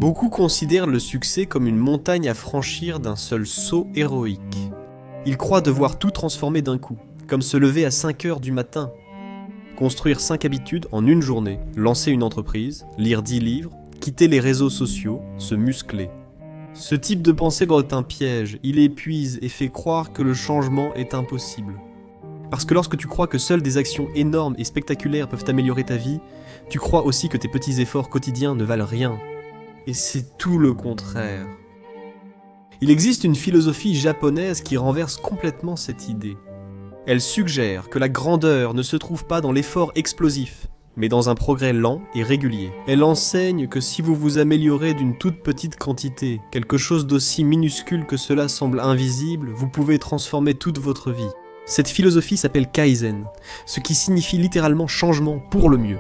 Beaucoup considèrent le succès comme une montagne à franchir d'un seul saut héroïque. Ils croient devoir tout transformer d'un coup, comme se lever à 5 heures du matin, construire 5 habitudes en une journée, lancer une entreprise, lire 10 livres, quitter les réseaux sociaux, se muscler. Ce type de pensée est un piège, il épuise et fait croire que le changement est impossible. Parce que lorsque tu crois que seules des actions énormes et spectaculaires peuvent améliorer ta vie, tu crois aussi que tes petits efforts quotidiens ne valent rien. Et c'est tout le contraire. Il existe une philosophie japonaise qui renverse complètement cette idée. Elle suggère que la grandeur ne se trouve pas dans l'effort explosif, mais dans un progrès lent et régulier. Elle enseigne que si vous vous améliorez d'une toute petite quantité, quelque chose d'aussi minuscule que cela semble invisible, vous pouvez transformer toute votre vie. Cette philosophie s'appelle Kaizen, ce qui signifie littéralement changement pour le mieux.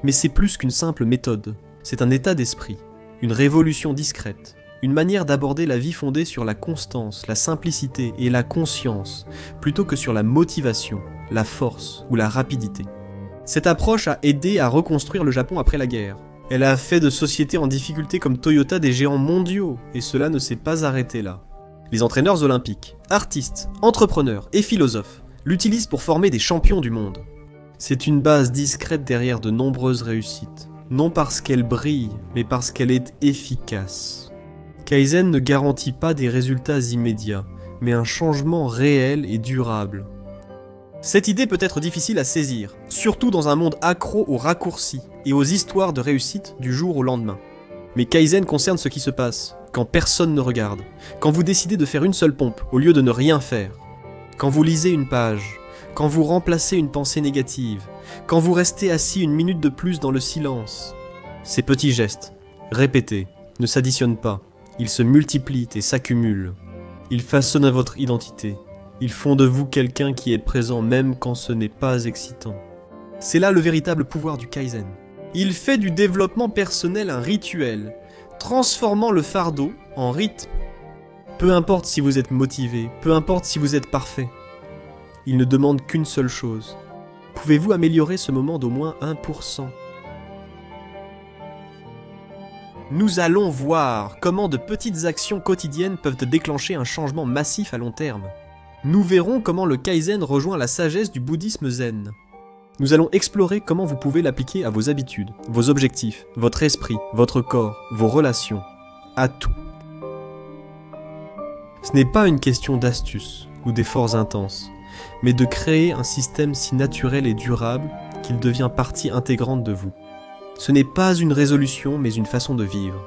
Mais c'est plus qu'une simple méthode, c'est un état d'esprit, une révolution discrète, une manière d'aborder la vie fondée sur la constance, la simplicité et la conscience, plutôt que sur la motivation, la force ou la rapidité. Cette approche a aidé à reconstruire le Japon après la guerre. Elle a fait de sociétés en difficulté comme Toyota des géants mondiaux, et cela ne s'est pas arrêté là. Les entraîneurs olympiques, artistes, entrepreneurs et philosophes l'utilisent pour former des champions du monde. C'est une base discrète derrière de nombreuses réussites. Non parce qu'elle brille, mais parce qu'elle est efficace. Kaizen ne garantit pas des résultats immédiats, mais un changement réel et durable. Cette idée peut être difficile à saisir, surtout dans un monde accro aux raccourcis et aux histoires de réussite du jour au lendemain. Mais Kaizen concerne ce qui se passe, quand personne ne regarde, quand vous décidez de faire une seule pompe au lieu de ne rien faire, quand vous lisez une page, quand vous remplacez une pensée négative, quand vous restez assis une minute de plus dans le silence. Ces petits gestes, répétés, ne s'additionnent pas, ils se multiplient et s'accumulent. Ils façonnent votre identité, ils font de vous quelqu'un qui est présent même quand ce n'est pas excitant. C'est là le véritable pouvoir du Kaizen. Il fait du développement personnel un rituel, transformant le fardeau en rythme. Peu importe si vous êtes motivé, peu importe si vous êtes parfait. Il ne demande qu'une seule chose. Pouvez-vous améliorer ce moment d'au moins 1%? Nous allons voir comment de petites actions quotidiennes peuvent déclencher un changement massif à long terme. Nous verrons comment le Kaizen rejoint la sagesse du bouddhisme zen. Nous allons explorer comment vous pouvez l'appliquer à vos habitudes, vos objectifs, votre esprit, votre corps, vos relations, à tout. Ce n'est pas une question d'astuce ou d'efforts intenses, mais de créer un système si naturel et durable qu'il devient partie intégrante de vous. Ce n'est pas une résolution, mais une façon de vivre.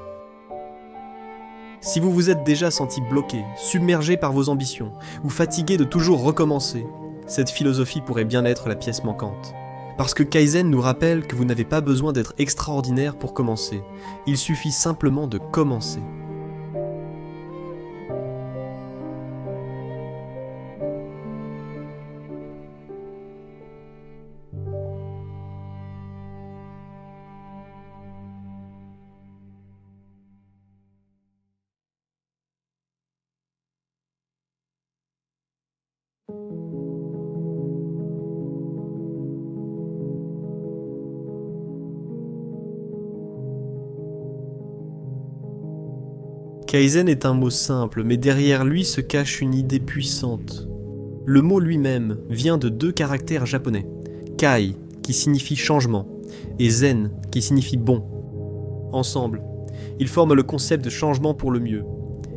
Si vous vous êtes déjà senti bloqué, submergé par vos ambitions, ou fatigué de toujours recommencer, cette philosophie pourrait bien être la pièce manquante. Parce que Kaizen nous rappelle que vous n'avez pas besoin d'être extraordinaire pour commencer, il suffit simplement de commencer. Kaizen est un mot simple, mais derrière lui se cache une idée puissante. Le mot lui-même vient de 2 caractères japonais, Kai, qui signifie changement, et Zen, qui signifie bon. Ensemble, ils forment le concept de changement pour le mieux,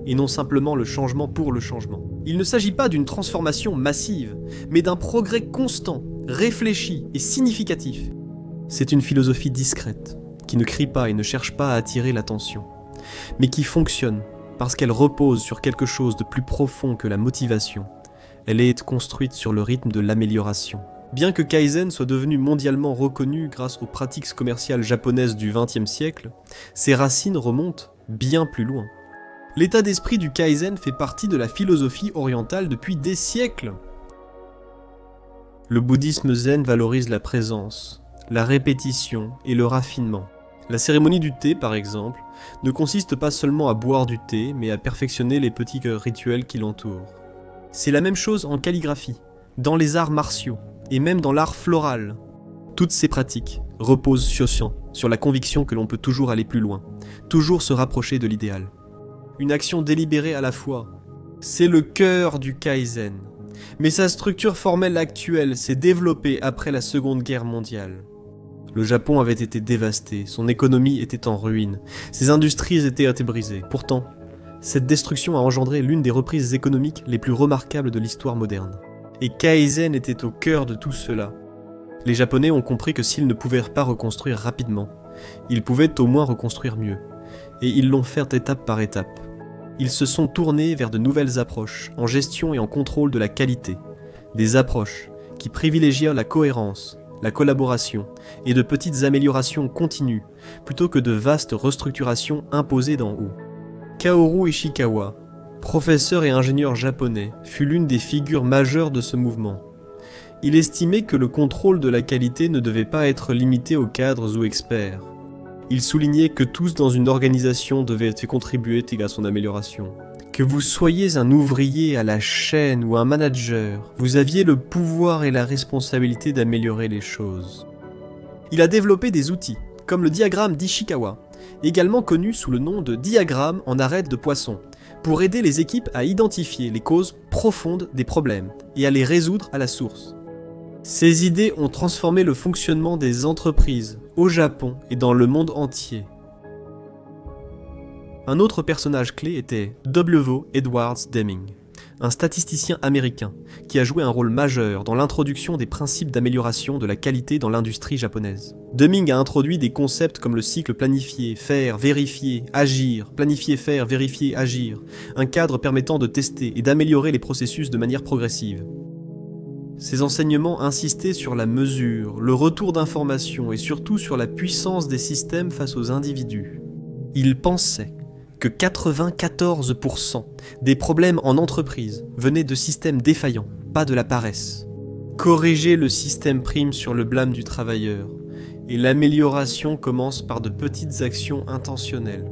et non simplement le changement pour le changement. Il ne s'agit pas d'une transformation massive, mais d'un progrès constant, réfléchi et significatif. C'est une philosophie discrète, qui ne crie pas et ne cherche pas à attirer l'attention, mais qui fonctionne parce qu'elle repose sur quelque chose de plus profond que la motivation. Elle est construite sur le rythme de l'amélioration. Bien que Kaizen soit devenu mondialement reconnu grâce aux pratiques commerciales japonaises du XXe siècle, ses racines remontent bien plus loin. L'état d'esprit du Kaizen fait partie de la philosophie orientale depuis des siècles. Le bouddhisme zen valorise la présence, la répétition et le raffinement. La cérémonie du thé, par exemple, ne consiste pas seulement à boire du thé, mais à perfectionner les petits rituels qui l'entourent. C'est la même chose en calligraphie, dans les arts martiaux, et même dans l'art floral. Toutes ces pratiques reposent sur la conviction que l'on peut toujours aller plus loin, toujours se rapprocher de l'idéal. Une action délibérée à la fois, c'est le cœur du Kaizen. Mais sa structure formelle actuelle s'est développée après la Seconde Guerre mondiale. Le Japon avait été dévasté, son économie était en ruine, ses industries étaient brisées. Pourtant, cette destruction a engendré l'une des reprises économiques les plus remarquables de l'histoire moderne. Et Kaizen était au cœur de tout cela. Les Japonais ont compris que s'ils ne pouvaient pas reconstruire rapidement, ils pouvaient au moins reconstruire mieux. Et ils l'ont fait étape par étape. Ils se sont tournés vers de nouvelles approches, en gestion et en contrôle de la qualité. Des approches qui privilégièrent la cohérence, la collaboration et de petites améliorations continues, plutôt que de vastes restructurations imposées d'en haut. Kaoru Ishikawa, professeur et ingénieur japonais, fut l'une des figures majeures de ce mouvement. Il estimait que le contrôle de la qualité ne devait pas être limité aux cadres ou experts. Il soulignait que tous dans une organisation devaient contribuer à son amélioration. Que vous soyez un ouvrier à la chaîne ou un manager, vous aviez le pouvoir et la responsabilité d'améliorer les choses. Il a développé des outils, comme le diagramme d'Ishikawa, également connu sous le nom de diagramme en arête de poisson, pour aider les équipes à identifier les causes profondes des problèmes et à les résoudre à la source. Ces idées ont transformé le fonctionnement des entreprises au Japon et dans le monde entier. Un autre personnage clé était W. Edwards Deming, un statisticien américain qui a joué un rôle majeur dans l'introduction des principes d'amélioration de la qualité dans l'industrie japonaise. Deming a introduit des concepts comme le cycle planifier, faire, vérifier, agir, planifier, faire, vérifier, agir, un cadre permettant de tester et d'améliorer les processus de manière progressive. Ces enseignements insistaient sur la mesure, le retour d'informations et surtout sur la puissance des systèmes face aux individus. Il pensait que 94% des problèmes en entreprise venaient de systèmes défaillants, pas de la paresse. Corriger le système prime sur le blâme du travailleur, et l'amélioration commence par de petites actions intentionnelles.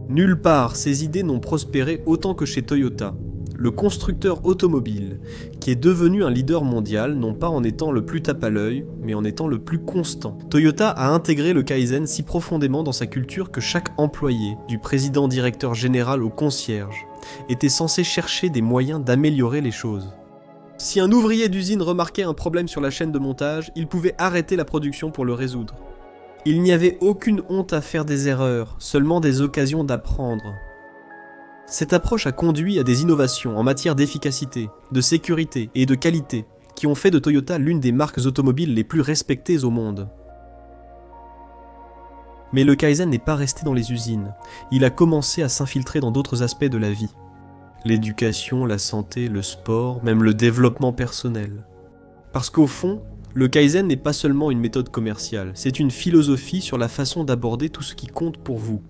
Nulle part ces idées n'ont prospéré autant que chez Toyota, le constructeur automobile, qui est devenu un leader mondial, non pas en étant le plus tape à l'œil, mais en étant le plus constant. Toyota a intégré le Kaizen si profondément dans sa culture que chaque employé, du président directeur général au concierge, était censé chercher des moyens d'améliorer les choses. Si un ouvrier d'usine remarquait un problème sur la chaîne de montage, il pouvait arrêter la production pour le résoudre. Il n'y avait aucune honte à faire des erreurs, seulement des occasions d'apprendre. Cette approche a conduit à des innovations en matière d'efficacité, de sécurité et de qualité, qui ont fait de Toyota l'une des marques automobiles les plus respectées au monde. Mais le Kaizen n'est pas resté dans les usines, il a commencé à s'infiltrer dans d'autres aspects de la vie. L'éducation, la santé, le sport, même le développement personnel. Parce qu'au fond, le Kaizen n'est pas seulement une méthode commerciale, c'est une philosophie sur la façon d'aborder tout ce qui compte pour vous.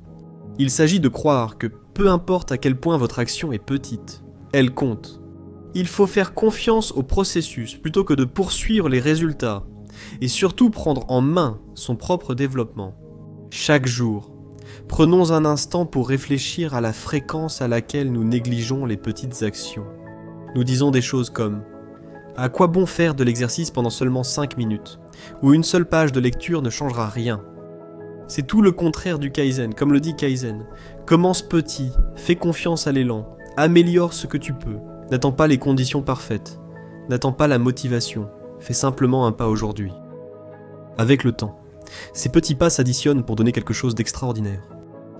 Il s'agit de croire que peu importe à quel point votre action est petite, elle compte. Il faut faire confiance au processus plutôt que de poursuivre les résultats, et surtout prendre en main son propre développement. Chaque jour, prenons un instant pour réfléchir à la fréquence à laquelle nous négligeons les petites actions. Nous disons des choses comme « À quoi bon faire de l'exercice pendant seulement 5 minutes ?» ou « Une seule page de lecture ne changera rien ?» C'est tout le contraire du Kaizen, comme le dit Kaizen. Commence petit, fais confiance à l'élan, améliore ce que tu peux, n'attends pas les conditions parfaites, n'attends pas la motivation, fais simplement un pas aujourd'hui. Avec le temps, ces petits pas s'additionnent pour donner quelque chose d'extraordinaire.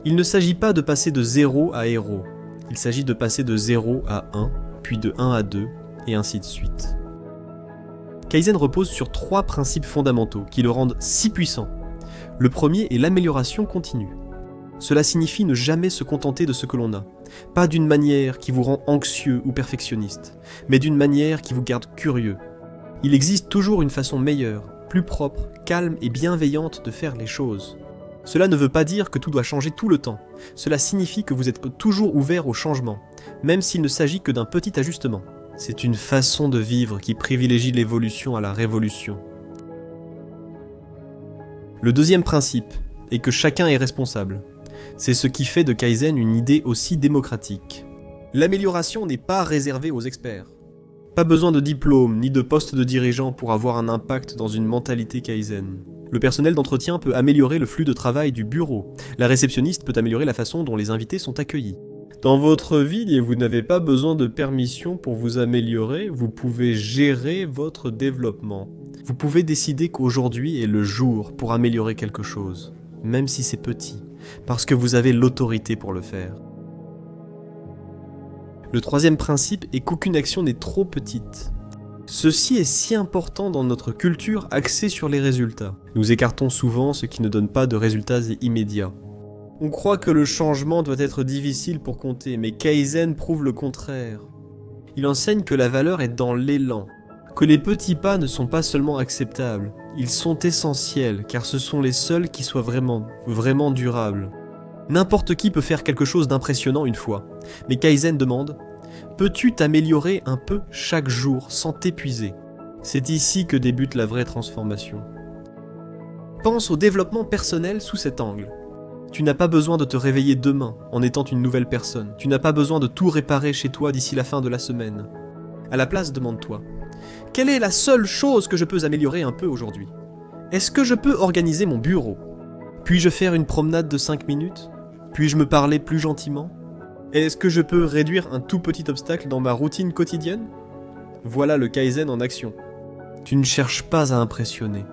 Il ne s'agit pas de passer de 0 à héros, il s'agit de passer de 0 à 1, puis de 1 à 2, et ainsi de suite. Kaizen repose sur 3 principes fondamentaux qui le rendent si puissant. Le premier est l'amélioration continue. Cela signifie ne jamais se contenter de ce que l'on a, pas d'une manière qui vous rend anxieux ou perfectionniste, mais d'une manière qui vous garde curieux. Il existe toujours une façon meilleure, plus propre, calme et bienveillante de faire les choses. Cela ne veut pas dire que tout doit changer tout le temps, cela signifie que vous êtes toujours ouvert au changement, même s'il ne s'agit que d'un petit ajustement. C'est une façon de vivre qui privilégie l'évolution à la révolution. Le deuxième principe est que chacun est responsable. C'est ce qui fait de Kaizen une idée aussi démocratique. L'amélioration n'est pas réservée aux experts. Pas besoin de diplôme ni de poste de dirigeant pour avoir un impact dans une mentalité Kaizen. Le personnel d'entretien peut améliorer le flux de travail du bureau. La réceptionniste peut améliorer la façon dont les invités sont accueillis. Dans votre vie, vous n'avez pas besoin de permission pour vous améliorer, vous pouvez gérer votre développement. Vous pouvez décider qu'aujourd'hui est le jour pour améliorer quelque chose, même si c'est petit, parce que vous avez l'autorité pour le faire. Le troisième principe est qu'aucune action n'est trop petite. Ceci est si important dans notre culture axée sur les résultats. Nous écartons souvent ce qui ne donne pas de résultats immédiats. On croit que le changement doit être difficile pour compter, mais Kaizen prouve le contraire. Il enseigne que la valeur est dans l'élan, que les petits pas ne sont pas seulement acceptables, ils sont essentiels, car ce sont les seuls qui soient vraiment durables. N'importe qui peut faire quelque chose d'impressionnant une fois, mais Kaizen demande « Peux-tu t'améliorer un peu chaque jour sans t'épuiser ?» C'est ici que débute la vraie transformation. Pense au développement personnel sous cet angle. Tu n'as pas besoin de te réveiller demain en étant une nouvelle personne. Tu n'as pas besoin de tout réparer chez toi d'ici la fin de la semaine. À la place, demande-toi, quelle est la seule chose que je peux améliorer un peu aujourd'hui ? Est-ce que je peux organiser mon bureau ? Puis-je faire une promenade de 5 minutes ? Puis-je me parler plus gentiment ? Est-ce que je peux réduire un tout petit obstacle dans ma routine quotidienne ? Voilà le Kaizen en action. Tu ne cherches pas à impressionner.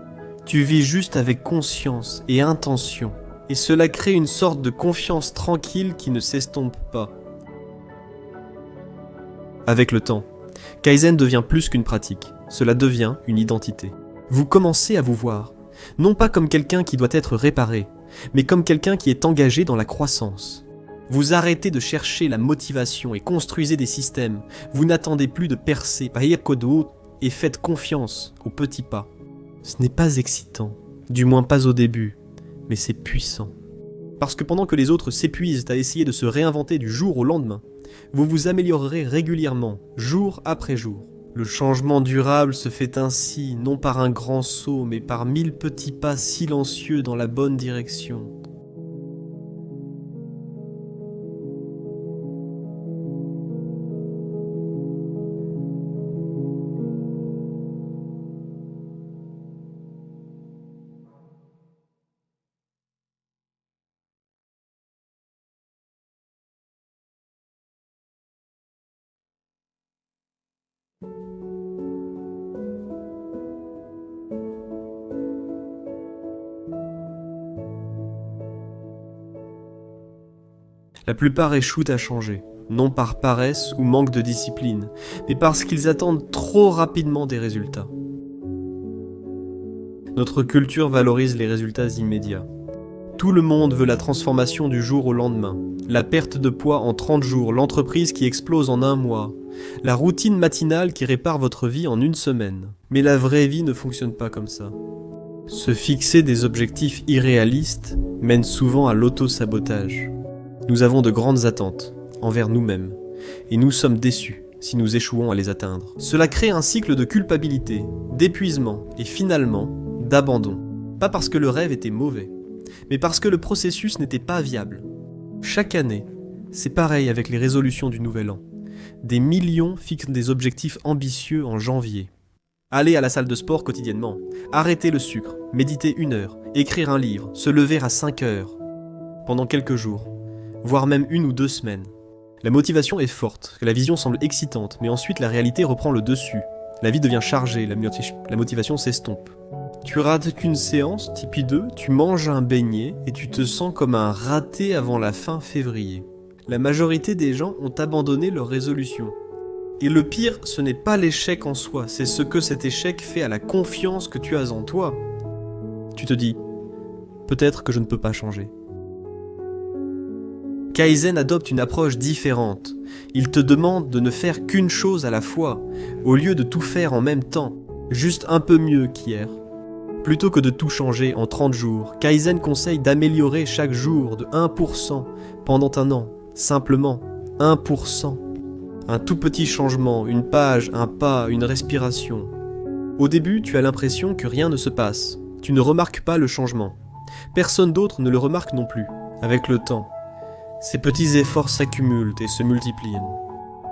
Tu vis juste avec conscience et intention. Et cela crée une sorte de confiance tranquille qui ne s'estompe pas. Avec le temps, Kaizen devient plus qu'une pratique, cela devient une identité. Vous commencez à vous voir, non pas comme quelqu'un qui doit être réparé, mais comme quelqu'un qui est engagé dans la croissance. Vous arrêtez de chercher la motivation et construisez des systèmes. Vous n'attendez plus de percer, et faites confiance aux petits pas. Ce n'est pas excitant, du moins pas au début. Mais c'est puissant. Parce que pendant que les autres s'épuisent à essayer de se réinventer du jour au lendemain, vous vous améliorerez régulièrement, jour après jour. Le changement durable se fait ainsi, non par un grand saut, mais par 1000 petits pas silencieux dans la bonne direction. La plupart échouent à changer, non par paresse ou manque de discipline, mais parce qu'ils attendent trop rapidement des résultats. Notre culture valorise les résultats immédiats. Tout le monde veut la transformation du jour au lendemain, la perte de poids en 30 jours, l'entreprise qui explose en 1 mois, la routine matinale qui répare votre vie en 1 semaine. Mais la vraie vie ne fonctionne pas comme ça. Se fixer des objectifs irréalistes mène souvent à l'auto-sabotage. Nous avons de grandes attentes envers nous-mêmes, et nous sommes déçus si nous échouons à les atteindre. Cela crée un cycle de culpabilité, d'épuisement et finalement d'abandon. Pas parce que le rêve était mauvais, mais parce que le processus n'était pas viable. Chaque année, c'est pareil avec les résolutions du Nouvel An. Des millions fixent des objectifs ambitieux en janvier. Aller à la salle de sport quotidiennement, arrêter le sucre, méditer 1 heure, écrire un livre, se lever à 5 heures. Pendant quelques jours, voire même 1 ou 2 semaines. La motivation est forte, la vision semble excitante, mais ensuite la réalité reprend le dessus. La vie devient chargée, la motivation s'estompe. Tu rates qu'une séance, Tipeee 2, tu manges un beignet et tu te sens comme un raté avant la fin février. La majorité des gens ont abandonné leur résolution. Et le pire, ce n'est pas l'échec en soi, c'est ce que cet échec fait à la confiance que tu as en toi. Tu te dis, peut-être que je ne peux pas changer. Kaizen adopte une approche différente. Il te demande de ne faire qu'une chose à la fois, au lieu de tout faire en même temps, juste un peu mieux qu'hier. Plutôt que de tout changer en 30 jours, Kaizen conseille d'améliorer chaque jour de 1% pendant 1 an. Simplement 1%. Un tout petit changement, une page, un pas, une respiration. Au début, tu as l'impression que rien ne se passe. Tu ne remarques pas le changement. Personne d'autre ne le remarque non plus. Avec le temps, ces petits efforts s'accumulent et se multiplient.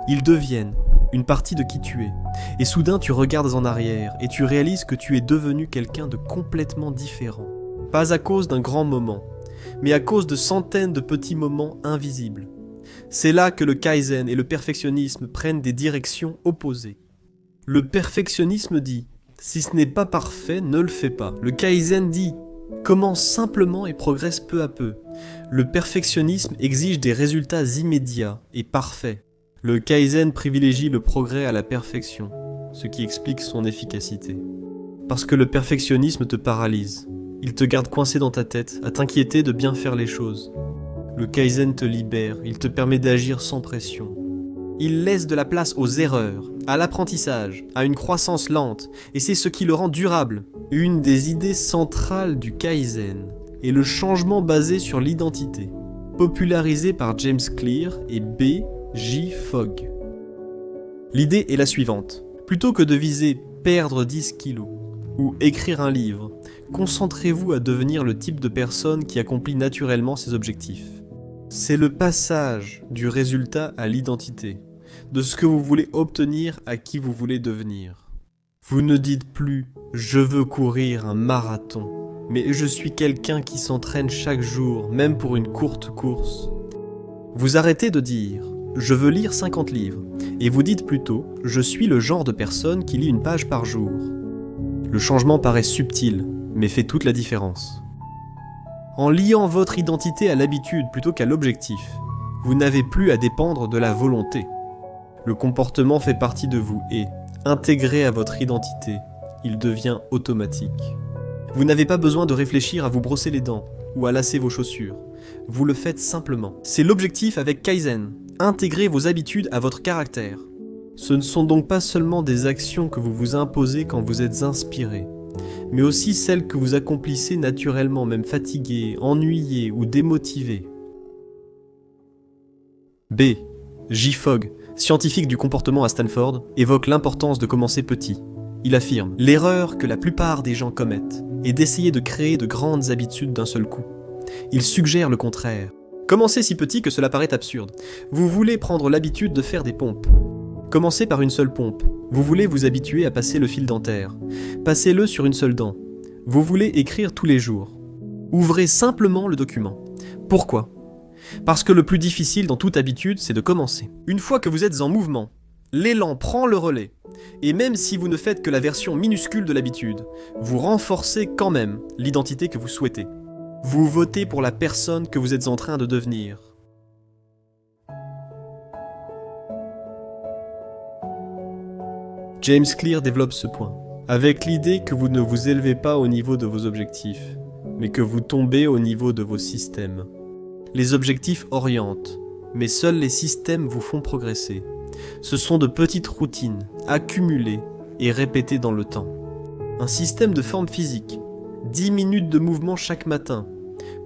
Ils deviennent une partie de qui tu es. Et soudain tu regardes en arrière et tu réalises que tu es devenu quelqu'un de complètement différent. Pas à cause d'un grand moment, mais à cause de centaines de petits moments invisibles. C'est là que le Kaizen et le perfectionnisme prennent des directions opposées. Le perfectionnisme dit « si ce n'est pas parfait, ne le fais pas ». Le Kaizen dit « commence simplement et progresse peu à peu ». Le perfectionnisme exige des résultats immédiats et parfaits. Le Kaizen privilégie le progrès à la perfection, ce qui explique son efficacité. Parce que le perfectionnisme te paralyse. Il te garde coincé dans ta tête, à t'inquiéter de bien faire les choses. Le Kaizen te libère, il te permet d'agir sans pression. Il laisse de la place aux erreurs, à l'apprentissage, à une croissance lente, et c'est ce qui le rend durable. Une des idées centrales du Kaizen est le changement basé sur l'identité, popularisé par James Clear et B. J. Fogg. L'idée est la suivante. Plutôt que de viser perdre 10 kilos ou écrire un livre, concentrez-vous à devenir le type de personne qui accomplit naturellement ses objectifs. C'est le passage du résultat à l'identité, de ce que vous voulez obtenir à qui vous voulez devenir. Vous ne dites plus « je veux courir un marathon », mais « je suis quelqu'un qui s'entraîne chaque jour, même pour une courte course ». Vous arrêtez de dire « je veux lire 50 livres » et vous dites plutôt « je suis le genre de personne qui lit une page par jour ». Le changement paraît subtil, mais fait toute la différence. En liant votre identité à l'habitude plutôt qu'à l'objectif, vous n'avez plus à dépendre de la volonté. Le comportement fait partie de vous et, intégré à votre identité, il devient automatique. Vous n'avez pas besoin de réfléchir à vous brosser les dents ou à lasser vos chaussures. Vous le faites simplement. C'est l'objectif avec Kaizen. Intégrer vos habitudes à votre caractère. Ce ne sont donc pas seulement des actions que vous vous imposez quand vous êtes inspiré, mais aussi celles que vous accomplissez naturellement, même fatigué, ennuyé ou démotivé. B. J. Fogg, scientifique du comportement à Stanford, évoque l'importance de commencer petit. Il affirme « L'erreur que la plupart des gens commettent est d'essayer de créer de grandes habitudes d'un seul coup. Il suggère le contraire. Commencez si petit que cela paraît absurde. Vous voulez prendre l'habitude de faire des pompes. Commencez par une seule pompe. Vous voulez vous habituer à passer le fil dentaire. Passez-le sur une seule dent. Vous voulez écrire tous les jours. Ouvrez simplement le document. Pourquoi ? Parce que le plus difficile dans toute habitude, c'est de commencer. Une fois que vous êtes en mouvement, l'élan prend le relais. Et même si vous ne faites que la version minuscule de l'habitude, vous renforcez quand même l'identité que vous souhaitez. Vous votez pour la personne que vous êtes en train de devenir. James Clear développe ce point, avec l'idée que vous ne vous élevez pas au niveau de vos objectifs, mais que vous tombez au niveau de vos systèmes. Les objectifs orientent, mais seuls les systèmes vous font progresser. Ce sont de petites routines, accumulées et répétées dans le temps. Un système de forme physique, 10 minutes de mouvement chaque matin.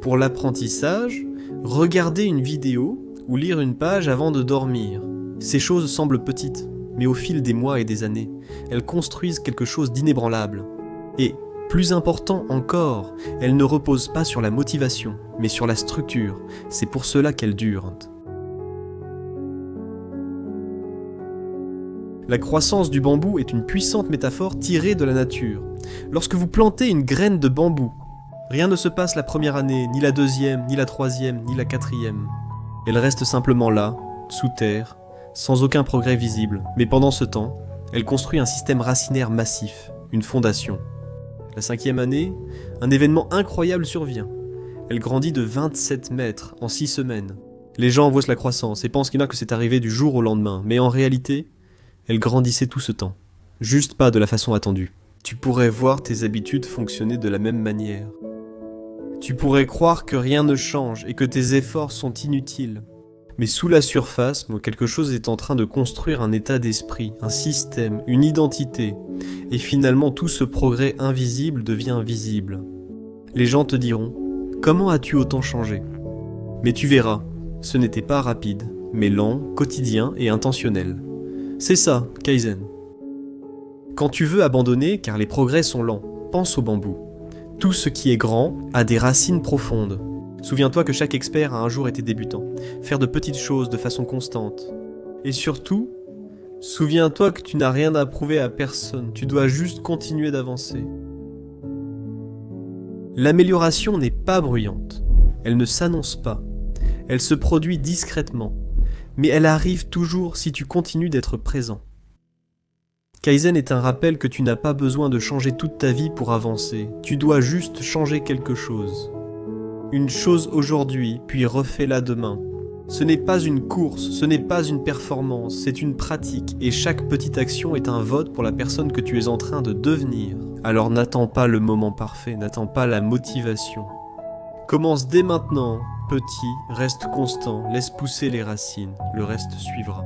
Pour l'apprentissage, regardez une vidéo ou lire une page avant de dormir. Ces choses semblent petites, mais au fil des mois et des années, elles construisent quelque chose d'inébranlable. Et, plus important encore, elles ne reposent pas sur la motivation, mais sur la structure. C'est pour cela qu'elles durent. La croissance du bambou est une puissante métaphore tirée de la nature. Lorsque vous plantez une graine de bambou, rien ne se passe la première année, ni la deuxième, ni la troisième, ni la quatrième. Elle reste simplement là, sous terre, sans aucun progrès visible, mais pendant ce temps, elle construit un système racinaire massif, une fondation. La 5e année, un événement incroyable survient. Elle grandit de 27 mètres en 6 semaines. Les gens voient la croissance et pensent que c'est arrivé du jour au lendemain, mais en réalité, elle grandissait tout ce temps, juste pas de la façon attendue. Tu pourrais voir tes habitudes fonctionner de la même manière. Tu pourrais croire que rien ne change et que tes efforts sont inutiles. Mais sous la surface, quelque chose est en train de construire un état d'esprit, un système, une identité. Et finalement, tout ce progrès invisible devient visible. Les gens te diront « Comment as-tu autant changé ?» Mais tu verras, ce n'était pas rapide, mais lent, quotidien et intentionnel. C'est ça, Kaizen. Quand tu veux abandonner, car les progrès sont lents, pense au bambou. Tout ce qui est grand a des racines profondes. Souviens-toi que chaque expert a un jour été débutant. Faire de petites choses de façon constante. Et surtout, Souviens-toi que tu n'as rien à prouver à personne, tu dois juste continuer d'avancer. L'amélioration n'est pas bruyante, elle ne s'annonce pas, elle se produit discrètement, mais elle arrive toujours si tu continues d'être présent. Kaizen est un rappel que tu n'as pas besoin de changer toute ta vie pour avancer, tu dois juste changer quelque chose. Une chose aujourd'hui, puis refais-la demain. Ce n'est pas une course, ce n'est pas une performance, c'est une pratique, et chaque petite action est un vote pour la personne que tu es en train de devenir. Alors n'attends pas le moment parfait, n'attends pas la motivation. Commence dès maintenant, petit, reste constant, laisse pousser les racines, le reste suivra.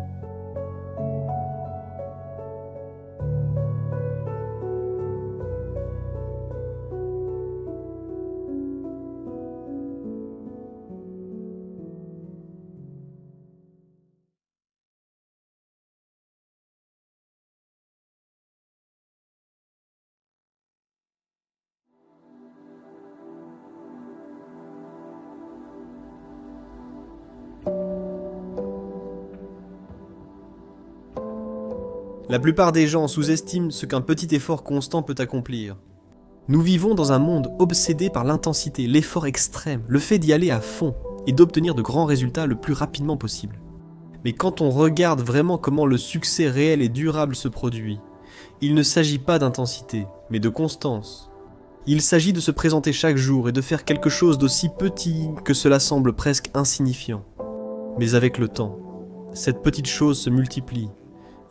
La plupart des gens sous-estiment ce qu'un petit effort constant peut accomplir. Nous vivons dans un monde obsédé par l'intensité, l'effort extrême, le fait d'y aller à fond et d'obtenir de grands résultats le plus rapidement possible. Mais quand on regarde vraiment comment le succès réel et durable se produit, il ne s'agit pas d'intensité, mais de constance. Il s'agit de se présenter chaque jour et de faire quelque chose d'aussi petit que cela semble presque insignifiant. Mais avec le temps, cette petite chose se multiplie.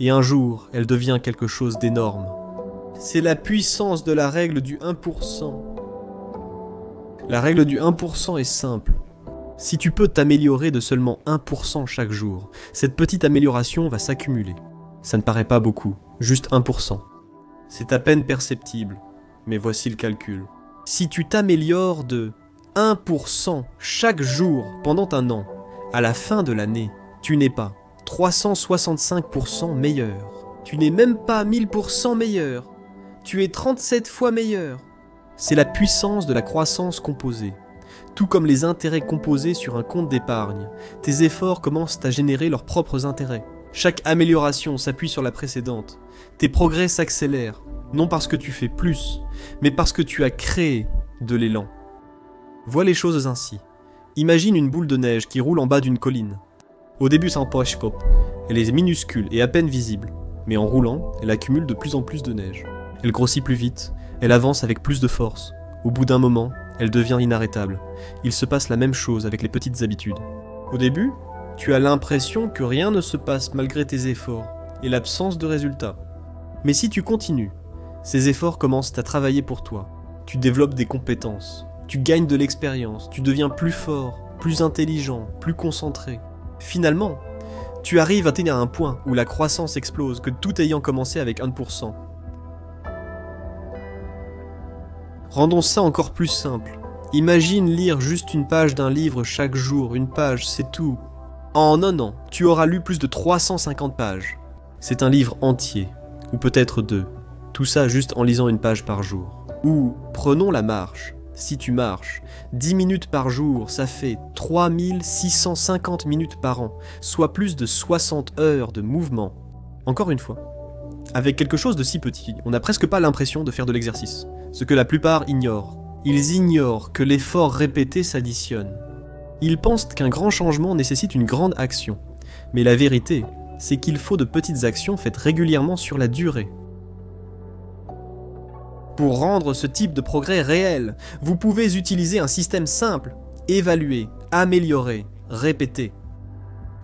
Et un jour, elle devient quelque chose d'énorme. C'est la puissance de la règle du 1%. La règle du 1% est simple. Si tu peux t'améliorer de seulement 1% chaque jour, cette petite amélioration va s'accumuler. Ça ne paraît pas beaucoup, juste 1%. C'est à peine perceptible, mais voici le calcul. Si tu t'améliores de 1% chaque jour pendant un an, à la fin de l'année, tu n'es pas 365% meilleur. Tu n'es même pas 1000% meilleur. Tu es 37 fois meilleur. C'est la puissance de la croissance composée. Tout comme les intérêts composés sur un compte d'épargne, tes efforts commencent à générer leurs propres intérêts. Chaque amélioration s'appuie sur la précédente. Tes progrès s'accélèrent, non parce que tu fais plus, mais parce que tu as créé de l'élan. Vois les choses ainsi. Imagine une boule de neige qui roule en bas d'une colline. Au début, c'est un pochkop. Elle est minuscule et à peine visible, mais en roulant, elle accumule de plus en plus de neige. Elle grossit plus vite, elle avance avec plus de force. Au bout d'un moment, elle devient inarrêtable. Il se passe la même chose avec les petites habitudes. Au début, tu as l'impression que rien ne se passe malgré tes efforts et l'absence de résultats. Mais si tu continues, ces efforts commencent à travailler pour toi. Tu développes des compétences, tu gagnes de l'expérience, tu deviens plus fort, plus intelligent, plus concentré. Finalement, tu arrives à tenir un point où la croissance explose, que tout ayant commencé avec 1%. Rendons ça encore plus simple. Imagine lire juste une page d'un livre chaque jour, une page, c'est tout. En un an, tu auras lu plus de 350 pages. C'est un livre entier, ou peut-être deux. Tout ça juste en lisant une page par jour. Ou, prenons la marche. Si tu marches 10 minutes par jour, ça fait 3650 minutes par an, soit plus de 60 heures de mouvement. Encore une fois, avec quelque chose de si petit, on n'a presque pas l'impression de faire de l'exercice, ce que la plupart ignorent. Ils ignorent que l'effort répété s'additionne. Ils pensent qu'un grand changement nécessite une grande action, mais la vérité, c'est qu'il faut de petites actions faites régulièrement sur la durée. Pour rendre ce type de progrès réel, vous pouvez utiliser un système simple, évaluer, améliorer, répéter.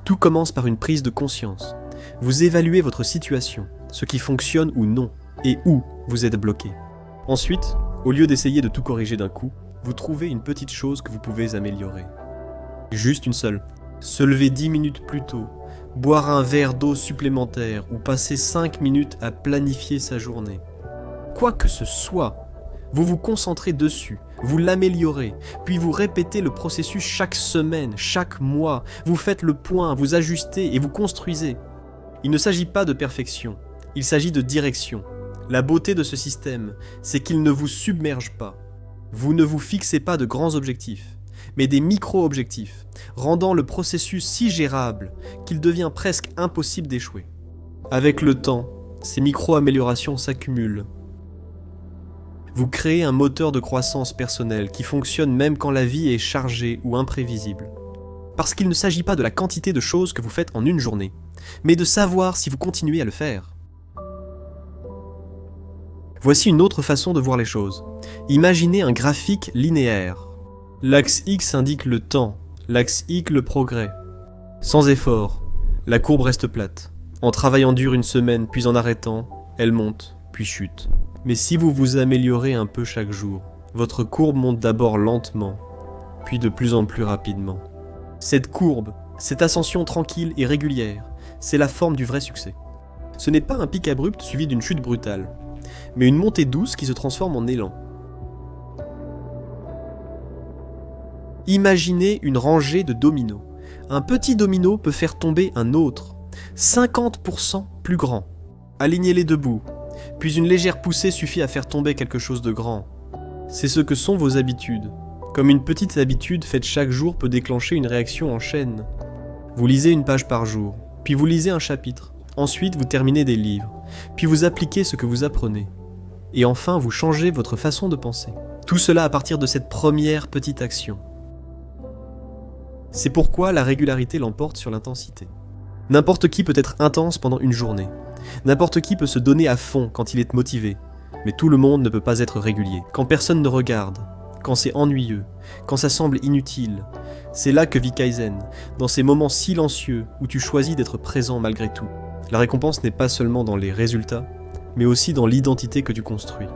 Tout commence par une prise de conscience. Vous évaluez votre situation, ce qui fonctionne ou non, et où vous êtes bloqué. Ensuite, au lieu d'essayer de tout corriger d'un coup, vous trouvez une petite chose que vous pouvez améliorer. Juste une seule. Se lever 10 minutes plus tôt, boire un verre d'eau supplémentaire ou passer 5 minutes à planifier sa journée. Quoi que ce soit, vous vous concentrez dessus, vous l'améliorez, puis vous répétez le processus chaque semaine, chaque mois, vous faites le point, vous ajustez et vous construisez. Il ne s'agit pas de perfection, il s'agit de direction. La beauté de ce système, c'est qu'il ne vous submerge pas. Vous ne vous fixez pas de grands objectifs, mais des micro-objectifs, rendant le processus si gérable qu'il devient presque impossible d'échouer. Avec le temps, ces micro-améliorations s'accumulent. Vous créez un moteur de croissance personnelle qui fonctionne même quand la vie est chargée ou imprévisible. Parce qu'il ne s'agit pas de la quantité de choses que vous faites en une journée, mais de savoir si vous continuez à le faire. Voici une autre façon de voir les choses. Imaginez un graphique linéaire. L'axe X indique le temps, l'axe Y le progrès. Sans effort, la courbe reste plate. En travaillant dur une semaine, puis en arrêtant, elle monte, puis chute. Mais si vous vous améliorez un peu chaque jour, votre courbe monte d'abord lentement, puis de plus en plus rapidement. Cette courbe, cette ascension tranquille et régulière, c'est la forme du vrai succès. Ce n'est pas un pic abrupt suivi d'une chute brutale, mais une montée douce qui se transforme en élan. Imaginez une rangée de dominos. Un petit domino peut faire tomber un autre, 50% plus grand. Alignez-les debout, puis une légère poussée suffit à faire tomber quelque chose de grand. C'est ce que sont vos habitudes. Comme une petite habitude faite chaque jour peut déclencher une réaction en chaîne. Vous lisez une page par jour, puis vous lisez un chapitre. Ensuite, vous terminez des livres, puis vous appliquez ce que vous apprenez. Et enfin, vous changez votre façon de penser. Tout cela à partir de cette première petite action. C'est pourquoi la régularité l'emporte sur l'intensité. N'importe qui peut être intense pendant une journée. N'importe qui peut se donner à fond quand il est motivé. Mais tout le monde ne peut pas être régulier. Quand personne ne regarde, quand c'est ennuyeux, quand ça semble inutile, c'est là que vit Kaizen, dans ces moments silencieux où tu choisis d'être présent malgré tout. La récompense n'est pas seulement dans les résultats, mais aussi dans l'identité que tu construis.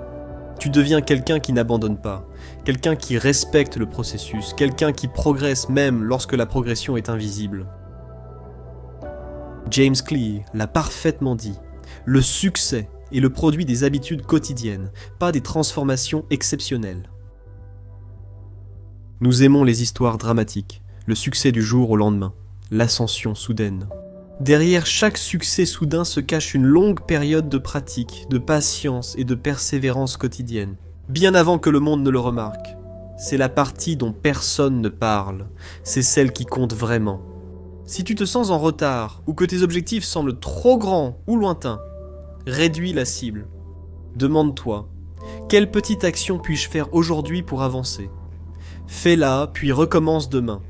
Tu deviens quelqu'un qui n'abandonne pas, quelqu'un qui respecte le processus, quelqu'un qui progresse même lorsque la progression est invisible. James Clear l'a parfaitement dit, le succès est le produit des habitudes quotidiennes, pas des transformations exceptionnelles. Nous aimons les histoires dramatiques, le succès du jour au lendemain, l'ascension soudaine. Derrière chaque succès soudain se cache une longue période de pratique, de patience et de persévérance quotidienne, bien avant que le monde ne le remarque. C'est la partie dont personne ne parle, c'est celle qui compte vraiment. Si tu te sens en retard ou que tes objectifs semblent trop grands ou lointains, réduis la cible. Demande-toi, quelle petite action puis-je faire aujourd'hui pour avancer ? Fais-la, puis recommence demain.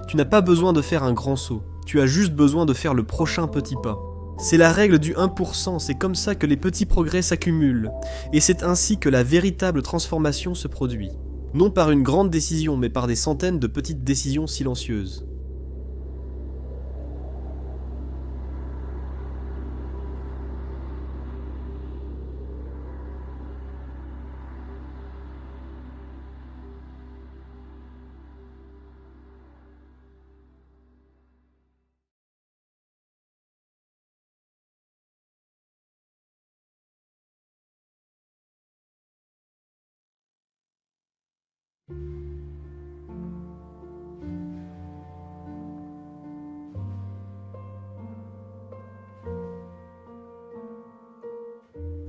Tu n'as pas besoin de faire un grand saut. Tu as juste besoin de faire le prochain petit pas. C'est la règle du 1%, c'est comme ça que les petits progrès s'accumulent. Et c'est ainsi que la véritable transformation se produit. Non par une grande décision, mais par des centaines de petites décisions silencieuses.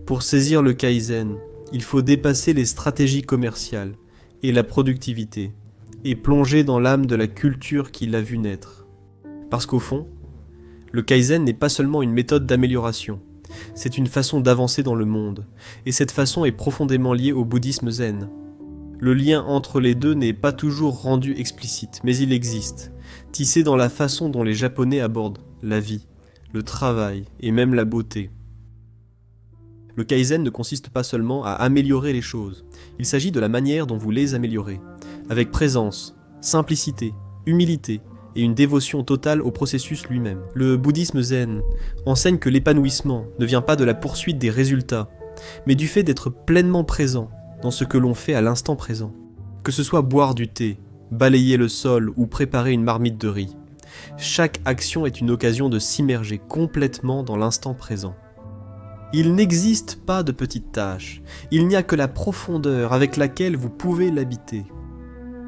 Pour saisir le Kaizen, il faut dépasser les stratégies commerciales et la productivité et plonger dans l'âme de la culture qui l'a vu naître. Parce qu'au fond, le Kaizen n'est pas seulement une méthode d'amélioration, c'est une façon d'avancer dans le monde, et cette façon est profondément liée au bouddhisme zen. Le lien entre les deux n'est pas toujours rendu explicite, mais il existe, tissé dans la façon dont les Japonais abordent la vie, le travail et même la beauté. Le Kaizen ne consiste pas seulement à améliorer les choses, il s'agit de la manière dont vous les améliorez, avec présence, simplicité, humilité et une dévotion totale au processus lui-même. Le bouddhisme zen enseigne que l'épanouissement ne vient pas de la poursuite des résultats, mais du fait d'être pleinement présent dans ce que l'on fait à l'instant présent. Que ce soit boire du thé, balayer le sol ou préparer une marmite de riz, chaque action est une occasion de s'immerger complètement dans l'instant présent. Il n'existe pas de petites tâches, il n'y a que la profondeur avec laquelle vous pouvez l'habiter.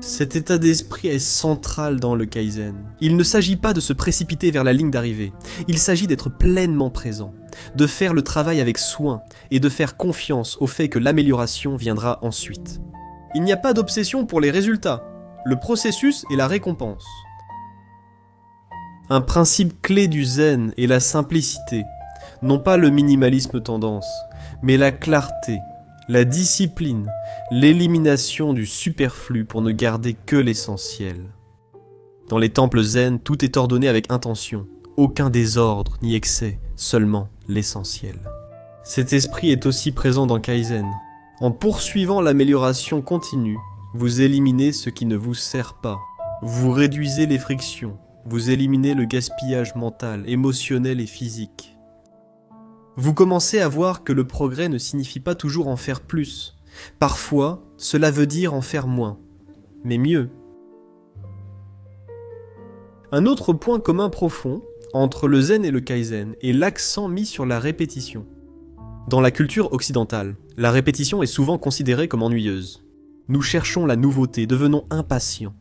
Cet état d'esprit est central dans le Kaizen. Il ne s'agit pas de se précipiter vers la ligne d'arrivée, il s'agit d'être pleinement présent, de faire le travail avec soin et de faire confiance au fait que l'amélioration viendra ensuite. Il n'y a pas d'obsession pour les résultats, le processus est la récompense. Un principe clé du zen est la simplicité. Non pas le minimalisme tendance, mais la clarté, la discipline, l'élimination du superflu pour ne garder que l'essentiel. Dans les temples zen, tout est ordonné avec intention, aucun désordre ni excès, seulement l'essentiel. Cet esprit est aussi présent dans Kaizen. En poursuivant l'amélioration continue, vous éliminez ce qui ne vous sert pas. Vous réduisez les frictions, vous éliminez le gaspillage mental, émotionnel et physique. Vous commencez à voir que le progrès ne signifie pas toujours en faire plus. Parfois, cela veut dire en faire moins, mais mieux. Un autre point commun profond entre le zen et le kaizen est l'accent mis sur la répétition. Dans la culture occidentale, la répétition est souvent considérée comme ennuyeuse. Nous cherchons la nouveauté, devenons impatients.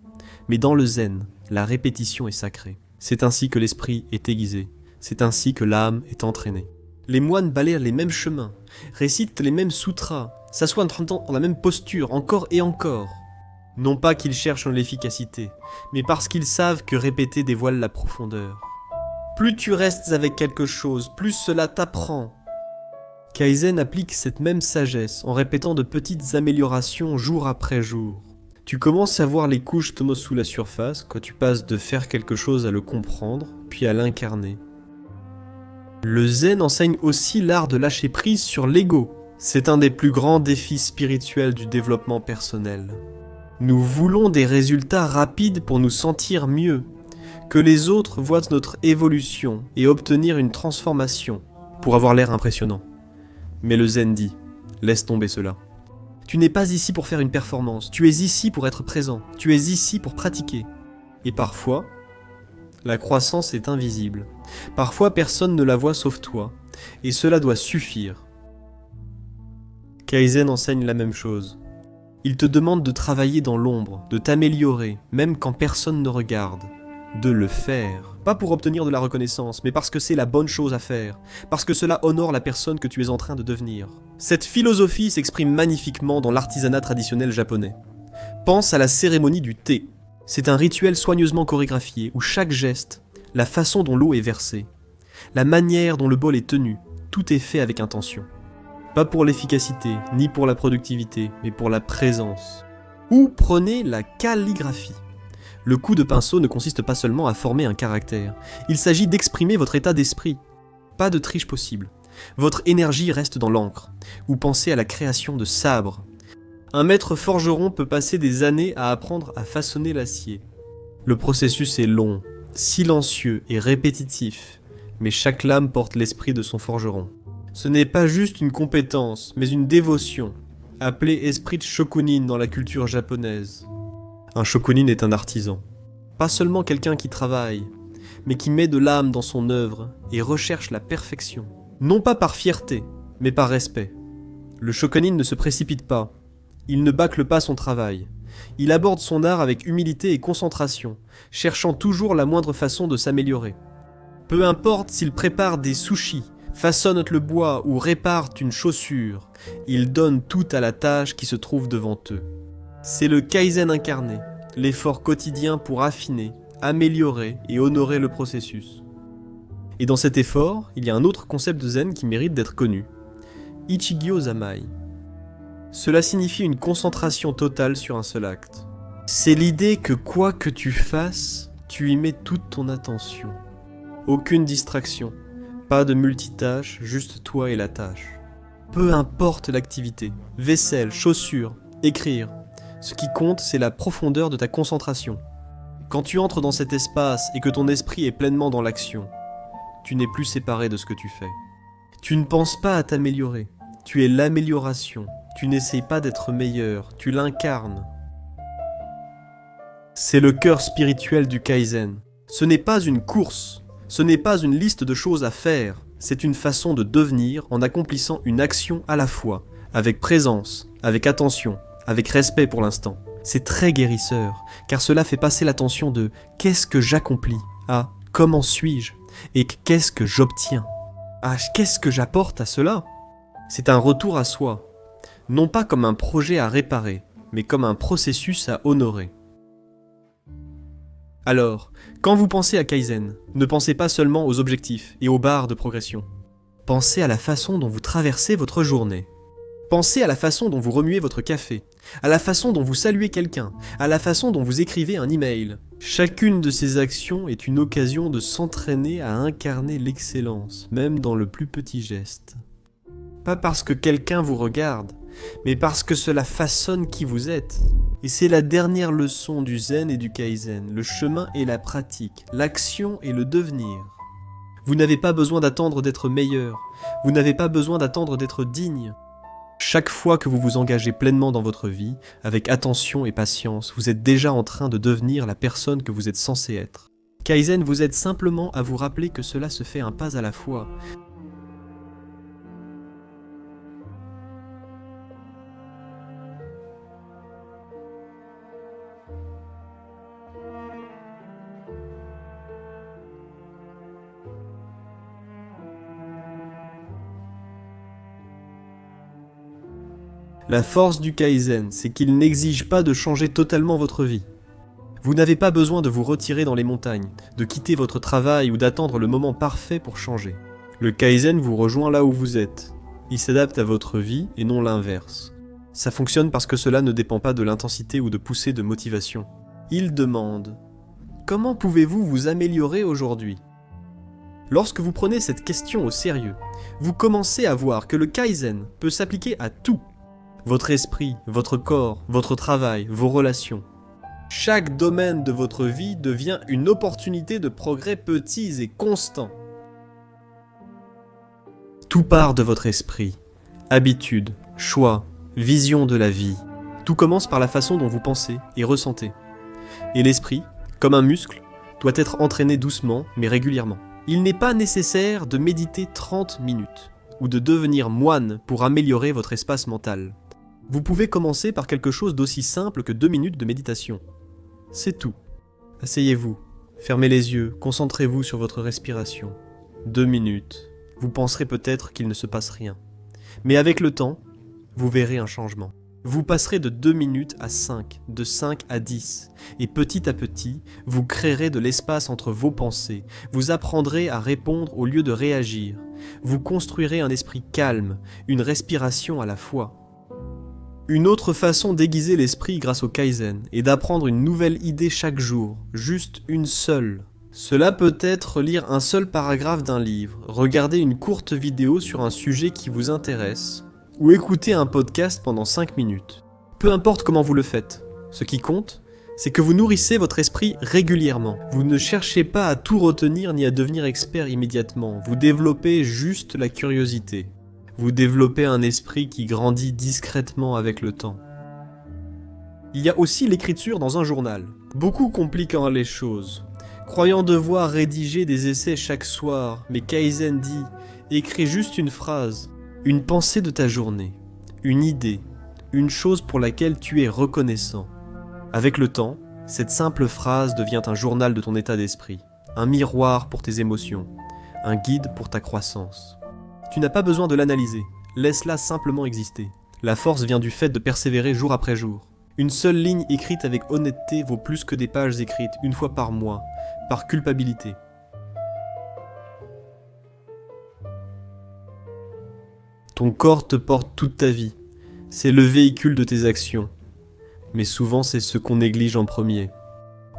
Mais dans le zen, la répétition est sacrée. C'est ainsi que l'esprit est aiguisé. C'est ainsi que l'âme est entraînée. Les moines balayent les mêmes chemins, récitent les mêmes sutras, s'assoient dans la même posture encore et encore. Non pas qu'ils cherchent l'efficacité, mais parce qu'ils savent que répéter dévoile la profondeur. Plus tu restes avec quelque chose, plus cela t'apprend. Kaizen applique cette même sagesse en répétant de petites améliorations jour après jour. Tu commences à voir les couches tomber sous la surface quand tu passes de faire quelque chose à le comprendre, puis à l'incarner. Le zen enseigne aussi l'art de lâcher prise sur l'ego. C'est un des plus grands défis spirituels du développement personnel. Nous voulons des résultats rapides pour nous sentir mieux, que les autres voient notre évolution et obtenir une transformation pour avoir l'air impressionnant. Mais le zen dit, laisse tomber cela. Tu n'es pas ici pour faire une performance, tu es ici pour être présent, tu es ici pour pratiquer. Et parfois, la croissance est invisible. Parfois personne ne la voit sauf toi, et cela doit suffire. Kaizen enseigne la même chose. Il te demande de travailler dans l'ombre, de t'améliorer, même quand personne ne regarde. De le faire. Pas pour obtenir de la reconnaissance, mais parce que c'est la bonne chose à faire. Parce que cela honore la personne que tu es en train de devenir. Cette philosophie s'exprime magnifiquement dans l'artisanat traditionnel japonais. Pense à la cérémonie du thé. C'est un rituel soigneusement chorégraphié où chaque geste, la façon dont l'eau est versée, la manière dont le bol est tenu, tout est fait avec intention. Pas pour l'efficacité, ni pour la productivité, mais pour la présence. Ou prenez la calligraphie. Le coup de pinceau ne consiste pas seulement à former un caractère, il s'agit d'exprimer votre état d'esprit. Pas de triche possible. Votre énergie reste dans l'encre, ou pensez à la création de sabres. Un maître forgeron peut passer des années à apprendre à façonner l'acier. Le processus est long, silencieux et répétitif, mais chaque lame porte l'esprit de son forgeron. Ce n'est pas juste une compétence, mais une dévotion, appelée esprit de shokunin dans la culture japonaise. Un shokunin est un artisan, pas seulement quelqu'un qui travaille, mais qui met de l'âme dans son œuvre et recherche la perfection. Non pas par fierté, mais par respect. Le shokunin ne se précipite pas, il ne bâcle pas son travail. Il aborde son art avec humilité et concentration, cherchant toujours la moindre façon de s'améliorer. Peu importe s'il prépare des sushis, façonne le bois ou répare une chaussure, il donne tout à la tâche qui se trouve devant eux. C'est le kaizen incarné, l'effort quotidien pour affiner, améliorer et honorer le processus. Et dans cet effort, il y a un autre concept de zen qui mérite d'être connu. Ichigyo Zamai. Cela signifie une concentration totale sur un seul acte. C'est l'idée que quoi que tu fasses, tu y mets toute ton attention. Aucune distraction, pas de multitâche, juste toi et la tâche. Peu importe l'activité, vaisselle, chaussures, écrire, ce qui compte, c'est la profondeur de ta concentration. Quand tu entres dans cet espace et que ton esprit est pleinement dans l'action, tu n'es plus séparé de ce que tu fais. Tu ne penses pas à t'améliorer, tu es l'amélioration, tu n'essayes pas d'être meilleur, tu l'incarnes. C'est le cœur spirituel du Kaizen. Ce n'est pas une course, ce n'est pas une liste de choses à faire, c'est une façon de devenir en accomplissant une action à la fois, avec présence, avec attention, avec respect pour l'instant. C'est très guérisseur, car cela fait passer l'attention de « qu'est-ce que j'accomplis » à « comment suis-je » et « qu'est-ce que j'obtiens » à « qu'est-ce que j'apporte à cela ?» C'est un retour à soi, non pas comme un projet à réparer, mais comme un processus à honorer. Alors, quand vous pensez à Kaizen, ne pensez pas seulement aux objectifs et aux barres de progression. Pensez à la façon dont vous traversez votre journée. Pensez à la façon dont vous remuez votre café, à la façon dont vous saluez quelqu'un, à la façon dont vous écrivez un email. Chacune de ces actions est une occasion de s'entraîner à incarner l'excellence, même dans le plus petit geste. Pas parce que quelqu'un vous regarde, mais parce que cela façonne qui vous êtes. Et c'est la dernière leçon du zen et du kaizen, le chemin et la pratique, l'action et le devenir. Vous n'avez pas besoin d'attendre d'être meilleur, vous n'avez pas besoin d'attendre d'être digne. Chaque fois que vous vous engagez pleinement dans votre vie, avec attention et patience, vous êtes déjà en train de devenir la personne que vous êtes censé être. Kaizen vous aide simplement à vous rappeler que cela se fait un pas à la fois. La force du Kaizen, c'est qu'il n'exige pas de changer totalement votre vie. Vous n'avez pas besoin de vous retirer dans les montagnes, de quitter votre travail ou d'attendre le moment parfait pour changer. Le Kaizen vous rejoint là où vous êtes. Il s'adapte à votre vie et non l'inverse. Ça fonctionne parce que cela ne dépend pas de l'intensité ou de poussée de motivation. Il demande « Comment pouvez-vous vous améliorer aujourd'hui ?» Lorsque vous prenez cette question au sérieux, vous commencez à voir que le Kaizen peut s'appliquer à tout. Votre esprit, votre corps, votre travail, vos relations. Chaque domaine de votre vie devient une opportunité de progrès petits et constants. Tout part de votre esprit. Habitudes, choix, vision de la vie. Tout commence par la façon dont vous pensez et ressentez. Et l'esprit, comme un muscle, doit être entraîné doucement mais régulièrement. Il n'est pas nécessaire de méditer 30 minutes ou de devenir moine pour améliorer votre espace mental. Vous pouvez commencer par quelque chose d'aussi simple que 2 minutes de méditation. C'est tout. Asseyez-vous, fermez les yeux, concentrez-vous sur votre respiration. 2 minutes. Vous penserez peut-être qu'il ne se passe rien. Mais avec le temps, vous verrez un changement. Vous passerez de 2 minutes à 5, de 5 à 10. Et petit à petit, vous créerez de l'espace entre vos pensées. Vous apprendrez à répondre au lieu de réagir. Vous construirez un esprit calme, une respiration à la fois. Une autre façon d'aiguiser l'esprit grâce au Kaizen est d'apprendre une nouvelle idée chaque jour, juste une seule. Cela peut être lire un seul paragraphe d'un livre, regarder une courte vidéo sur un sujet qui vous intéresse, ou écouter un podcast pendant 5 minutes. Peu importe comment vous le faites, ce qui compte, c'est que vous nourrissez votre esprit régulièrement. Vous ne cherchez pas à tout retenir ni à devenir expert immédiatement, vous développez juste la curiosité. Vous développez un esprit qui grandit discrètement avec le temps. Il y a aussi l'écriture dans un journal, beaucoup compliquant les choses. Croyant devoir rédiger des essais chaque soir, mais Kaizen dit « Écris juste une phrase, une pensée de ta journée, une idée, une chose pour laquelle tu es reconnaissant. » Avec le temps, cette simple phrase devient un journal de ton état d'esprit, un miroir pour tes émotions, un guide pour ta croissance. Tu n'as pas besoin de l'analyser, laisse-la simplement exister. La force vient du fait de persévérer jour après jour. Une seule ligne écrite avec honnêteté vaut plus que des pages écrites une fois par mois, par culpabilité. Ton corps te porte toute ta vie, c'est le véhicule de tes actions. Mais souvent c'est ce qu'on néglige en premier.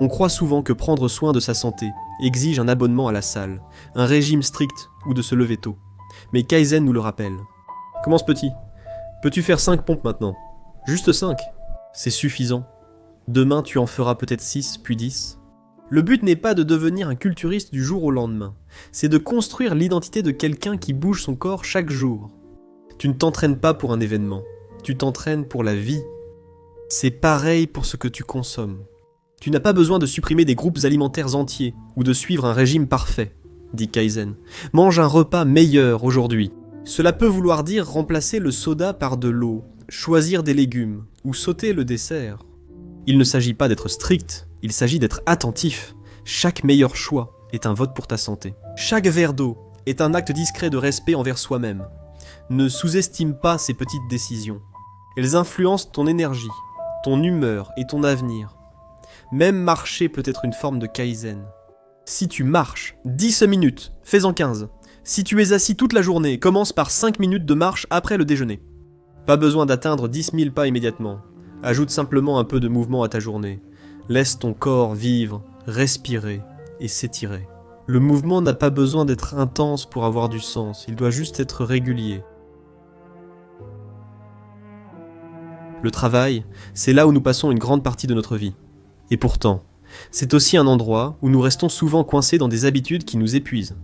On croit souvent que prendre soin de sa santé exige un abonnement à la salle, un régime strict ou de se lever tôt. Mais Kaizen nous le rappelle. Commence petit. Peux-tu faire 5 pompes maintenant ? Juste 5. C'est suffisant. Demain tu en feras peut-être 6, puis 10. Le but n'est pas de devenir un culturiste du jour au lendemain. C'est de construire l'identité de quelqu'un qui bouge son corps chaque jour. Tu ne t'entraînes pas pour un événement. Tu t'entraînes pour la vie. C'est pareil pour ce que tu consommes. Tu n'as pas besoin de supprimer des groupes alimentaires entiers ou de suivre un régime parfait, dit Kaizen. Mange un repas meilleur aujourd'hui. Cela peut vouloir dire remplacer le soda par de l'eau, choisir des légumes ou sauter le dessert. Il ne s'agit pas d'être strict, il s'agit d'être attentif. Chaque meilleur choix est un vote pour ta santé. Chaque verre d'eau est un acte discret de respect envers soi-même. Ne sous-estime pas ces petites décisions. Elles influencent ton énergie, ton humeur et ton avenir. Même marcher peut être une forme de Kaizen. Si tu marches 10 minutes, fais-en 15. Si tu es assis toute la journée, commence par 5 minutes de marche après le déjeuner. Pas besoin d'atteindre 10 000 pas immédiatement. Ajoute simplement un peu de mouvement à ta journée. Laisse ton corps vivre, respirer et s'étirer. Le mouvement n'a pas besoin d'être intense pour avoir du sens, il doit juste être régulier. Le travail, c'est là où nous passons une grande partie de notre vie. Et pourtant, c'est aussi un endroit où nous restons souvent coincés dans des habitudes qui nous épuisent.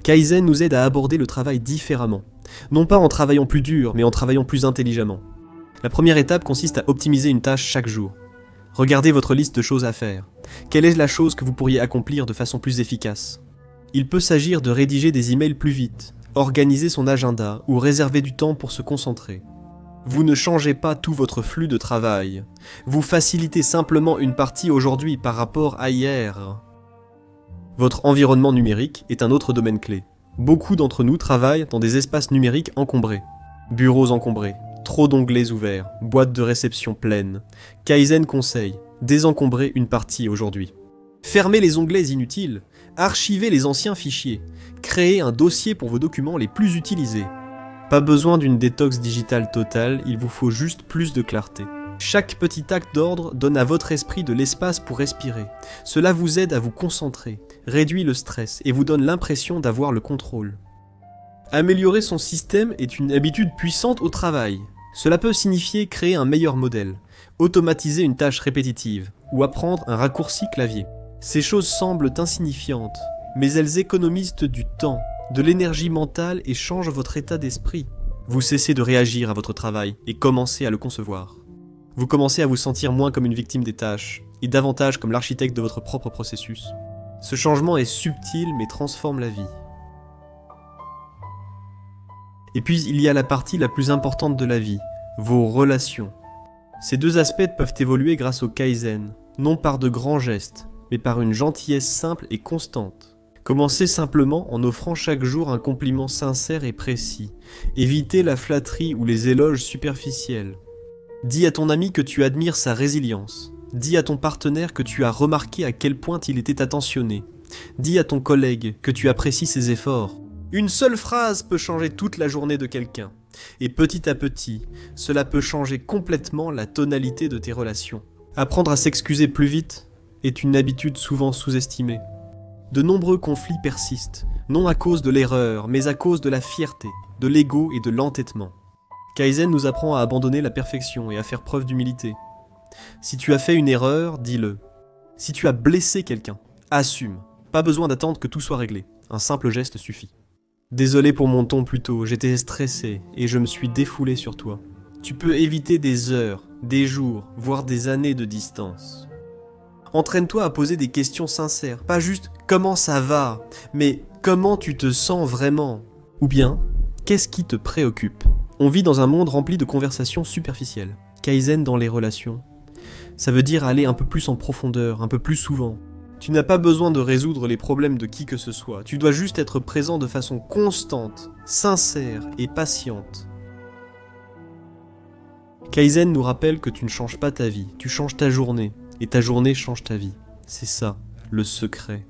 Kaizen nous aide à aborder le travail différemment. Non pas en travaillant plus dur, mais en travaillant plus intelligemment. La première étape consiste à optimiser une tâche chaque jour. Regardez votre liste de choses à faire. Quelle est la chose que vous pourriez accomplir de façon plus efficace ? Il peut s'agir de rédiger des emails plus vite, organiser son agenda ou réserver du temps pour se concentrer. Vous ne changez pas tout votre flux de travail. Vous facilitez simplement une partie aujourd'hui par rapport à hier. Votre environnement numérique est un autre domaine clé. Beaucoup d'entre nous travaillent dans des espaces numériques encombrés. Bureaux encombrés, trop d'onglets ouverts, boîtes de réception pleines. Kaizen conseille, désencombrer une partie aujourd'hui. Fermez les onglets inutiles, archivez les anciens fichiers, créez un dossier pour vos documents les plus utilisés. Pas besoin d'une détox digitale totale, il vous faut juste plus de clarté. Chaque petit acte d'ordre donne à votre esprit de l'espace pour respirer. Cela vous aide à vous concentrer, réduit le stress et vous donne l'impression d'avoir le contrôle. Améliorer son système est une habitude puissante au travail. Cela peut signifier créer un meilleur modèle, automatiser une tâche répétitive ou apprendre un raccourci clavier. Ces choses semblent insignifiantes, mais elles économisent du temps, de l'énergie mentale et changent votre état d'esprit. Vous cessez de réagir à votre travail et commencez à le concevoir. Vous commencez à vous sentir moins comme une victime des tâches et davantage comme l'architecte de votre propre processus. Ce changement est subtil mais transforme la vie. Et puis il y a la partie la plus importante de la vie, vos relations. Ces deux aspects peuvent évoluer grâce au Kaizen, non par de grands gestes, mais par une gentillesse simple et constante. Commencez simplement en offrant chaque jour un compliment sincère et précis. Évitez la flatterie ou les éloges superficiels. Dis à ton ami que tu admires sa résilience. Dis à ton partenaire que tu as remarqué à quel point il était attentionné. Dis à ton collègue que tu apprécies ses efforts. Une seule phrase peut changer toute la journée de quelqu'un. Et petit à petit, cela peut changer complètement la tonalité de tes relations. Apprendre à s'excuser plus vite est une habitude souvent sous-estimée. De nombreux conflits persistent, non à cause de l'erreur, mais à cause de la fierté, de l'ego et de l'entêtement. Kaizen nous apprend à abandonner la perfection et à faire preuve d'humilité. Si tu as fait une erreur, dis-le. Si tu as blessé quelqu'un, assume. Pas besoin d'attendre que tout soit réglé. Un simple geste suffit. Désolé pour mon ton plus tôt, j'étais stressé et je me suis défoulé sur toi. Tu peux éviter des heures, des jours, voire des années de distance. Entraîne-toi à poser des questions sincères, pas juste « comment ça va ?», mais « comment tu te sens vraiment ?» Ou bien « qu'est-ce qui te préoccupe ?» On vit dans un monde rempli de conversations superficielles. Kaizen dans les relations, ça veut dire aller un peu plus en profondeur, un peu plus souvent. Tu n'as pas besoin de résoudre les problèmes de qui que ce soit, tu dois juste être présent de façon constante, sincère et patiente. Kaizen nous rappelle que tu ne changes pas ta vie, tu changes ta journée, et ta journée change ta vie. C'est ça, le secret.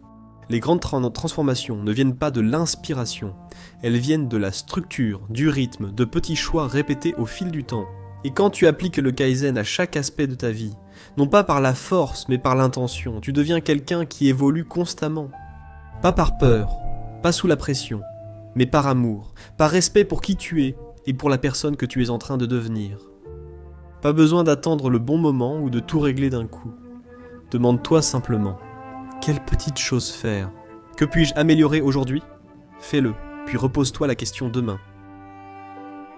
Les grandes transformations ne viennent pas de l'inspiration, elles viennent de la structure, du rythme, de petits choix répétés au fil du temps. Et quand tu appliques le Kaizen à chaque aspect de ta vie, non pas par la force mais par l'intention, tu deviens quelqu'un qui évolue constamment. Pas par peur, pas sous la pression, mais par amour, par respect pour qui tu es et pour la personne que tu es en train de devenir. Pas besoin d'attendre le bon moment ou de tout régler d'un coup. Demande-toi simplement, quelle petite chose faire ? Que puis-je améliorer aujourd'hui ? Fais-le, puis repose-toi la question demain.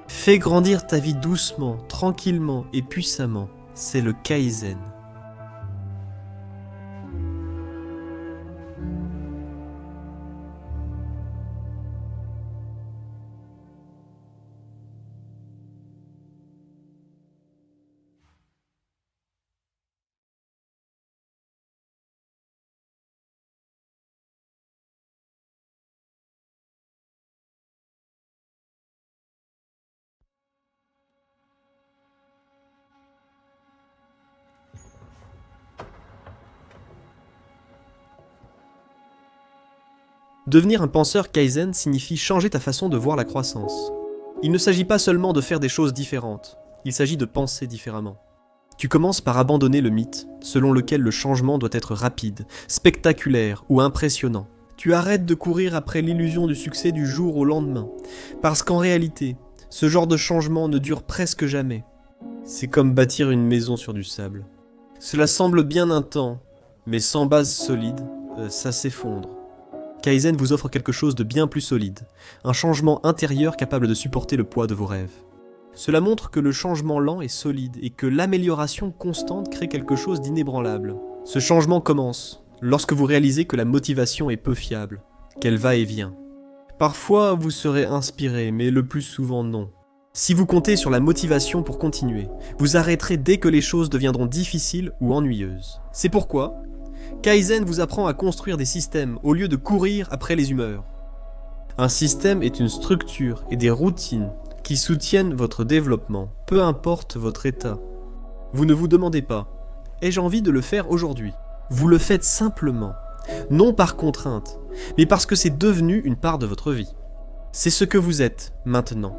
Fais grandir ta vie doucement, tranquillement et puissamment. C'est le Kaizen. Devenir un penseur Kaizen signifie changer ta façon de voir la croissance. Il ne s'agit pas seulement de faire des choses différentes, il s'agit de penser différemment. Tu commences par abandonner le mythe selon lequel le changement doit être rapide, spectaculaire ou impressionnant. Tu arrêtes de courir après l'illusion du succès du jour au lendemain, parce qu'en réalité, ce genre de changement ne dure presque jamais. C'est comme bâtir une maison sur du sable. Cela semble bien un temps, mais sans base solide, ça s'effondre. Kaizen vous offre quelque chose de bien plus solide, un changement intérieur capable de supporter le poids de vos rêves. Cela montre que le changement lent est solide et que l'amélioration constante crée quelque chose d'inébranlable. Ce changement commence lorsque vous réalisez que la motivation est peu fiable, qu'elle va et vient. Parfois, vous serez inspiré, mais le plus souvent non. Si vous comptez sur la motivation pour continuer, vous arrêterez dès que les choses deviendront difficiles ou ennuyeuses. C'est pourquoi Kaizen vous apprend à construire des systèmes au lieu de courir après les humeurs. Un système est une structure et des routines qui soutiennent votre développement, peu importe votre état. Vous ne vous demandez pas « ai-je envie de le faire aujourd'hui ?» Vous le faites simplement, non par contrainte, mais parce que c'est devenu une part de votre vie. C'est ce que vous êtes maintenant,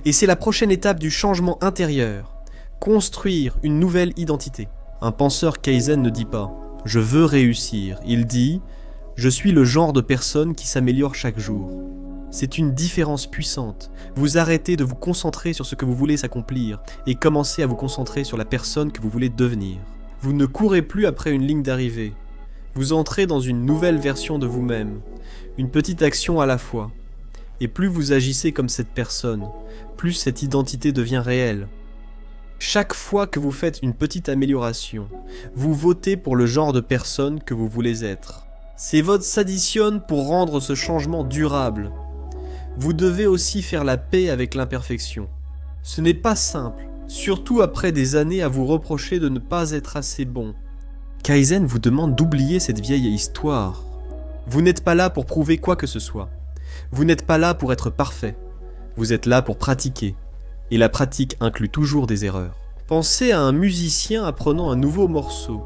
et c'est la prochaine étape du changement intérieur, construire une nouvelle identité. Un penseur Kaizen ne dit pas « je veux réussir », il dit « je suis le genre de personne qui s'améliore chaque jour ». C'est une différence puissante. Vous arrêtez de vous concentrer sur ce que vous voulez accomplir et commencez à vous concentrer sur la personne que vous voulez devenir. Vous ne courez plus après une ligne d'arrivée. Vous entrez dans une nouvelle version de vous-même, une petite action à la fois. Et plus vous agissez comme cette personne, plus cette identité devient réelle. Chaque fois que vous faites une petite amélioration, vous votez pour le genre de personne que vous voulez être. Ces votes s'additionnent pour rendre ce changement durable. Vous devez aussi faire la paix avec l'imperfection. Ce n'est pas simple, surtout après des années à vous reprocher de ne pas être assez bon. Kaizen vous demande d'oublier cette vieille histoire. Vous n'êtes pas là pour prouver quoi que ce soit. Vous n'êtes pas là pour être parfait. Vous êtes là pour pratiquer. Et la pratique inclut toujours des erreurs. Pensez à un musicien apprenant un nouveau morceau.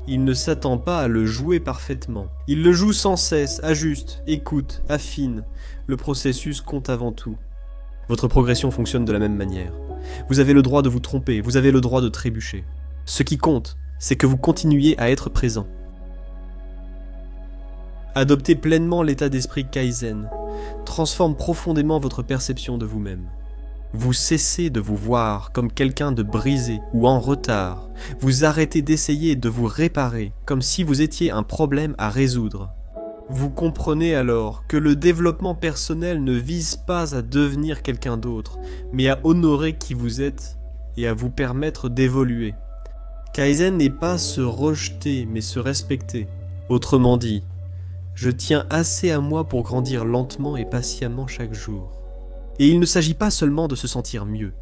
Il ne s'attend pas à le jouer parfaitement. Il le joue sans cesse, ajuste, écoute, affine. Le processus compte avant tout. Votre progression fonctionne de la même manière. Vous avez le droit de vous tromper, vous avez le droit de trébucher. Ce qui compte, c'est que vous continuiez à être présent. Adoptez pleinement l'état d'esprit Kaizen, transforme profondément votre perception de vous-même. Vous cessez de vous voir comme quelqu'un de brisé ou en retard. Vous arrêtez d'essayer de vous réparer comme si vous étiez un problème à résoudre. Vous comprenez alors que le développement personnel ne vise pas à devenir quelqu'un d'autre, mais à honorer qui vous êtes et à vous permettre d'évoluer. Kaizen n'est pas se rejeter, mais se respecter. Autrement dit, je tiens assez à moi pour grandir lentement et patiemment chaque jour. Et il ne s'agit pas seulement de se sentir mieux,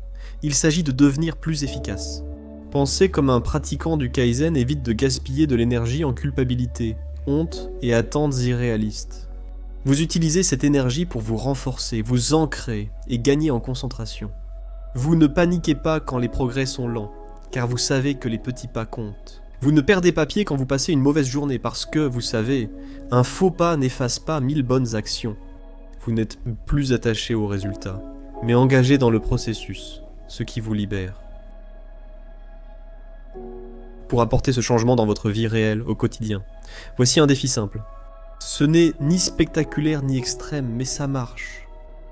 il s'agit de devenir plus efficace. Pensez comme un pratiquant du Kaizen évite de gaspiller de l'énergie en culpabilité, honte et attentes irréalistes. Vous utilisez cette énergie pour vous renforcer, vous ancrer et gagner en concentration. Vous ne paniquez pas quand les progrès sont lents, car vous savez que les petits pas comptent. Vous ne perdez pas pied quand vous passez une mauvaise journée parce que, vous savez, un faux pas n'efface pas 1000 bonnes actions. Vous n'êtes plus attaché au résultat, mais engagé dans le processus, ce qui vous libère. Pour apporter ce changement dans votre vie réelle, au quotidien, voici un défi simple. Ce n'est ni spectaculaire ni extrême, mais ça marche.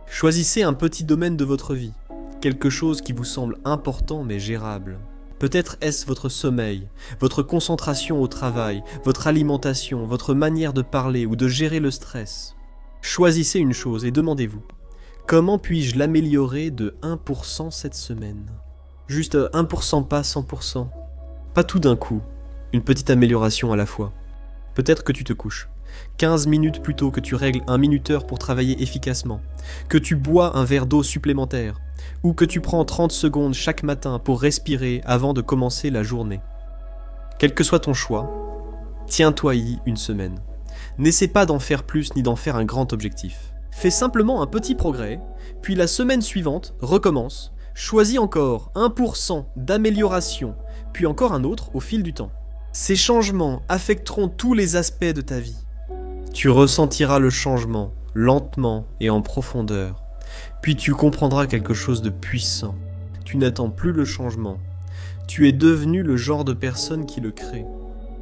Choisissez un petit domaine de votre vie, quelque chose qui vous semble important mais gérable. Peut-être est-ce votre sommeil, votre concentration au travail, votre alimentation, votre manière de parler ou de gérer le stress. Choisissez une chose et demandez-vous, comment puis-je l'améliorer de 1% cette semaine ? Juste 1%, pas 100%. Pas tout d'un coup, une petite amélioration à la fois. Peut-être que tu te couches 15 minutes plus tôt, que tu règles un minuteur pour travailler efficacement, que tu bois un verre d'eau supplémentaire, ou que tu prends 30 secondes chaque matin pour respirer avant de commencer la journée. Quel que soit ton choix, tiens-toi-y une semaine. N'essaie pas d'en faire plus ni d'en faire un grand objectif. Fais simplement un petit progrès, puis la semaine suivante, recommence, choisis encore 1% d'amélioration, puis encore un autre au fil du temps. Ces changements affecteront tous les aspects de ta vie. Tu ressentiras le changement, lentement et en profondeur. Puis tu comprendras quelque chose de puissant. Tu n'attends plus le changement. Tu es devenu le genre de personne qui le crée.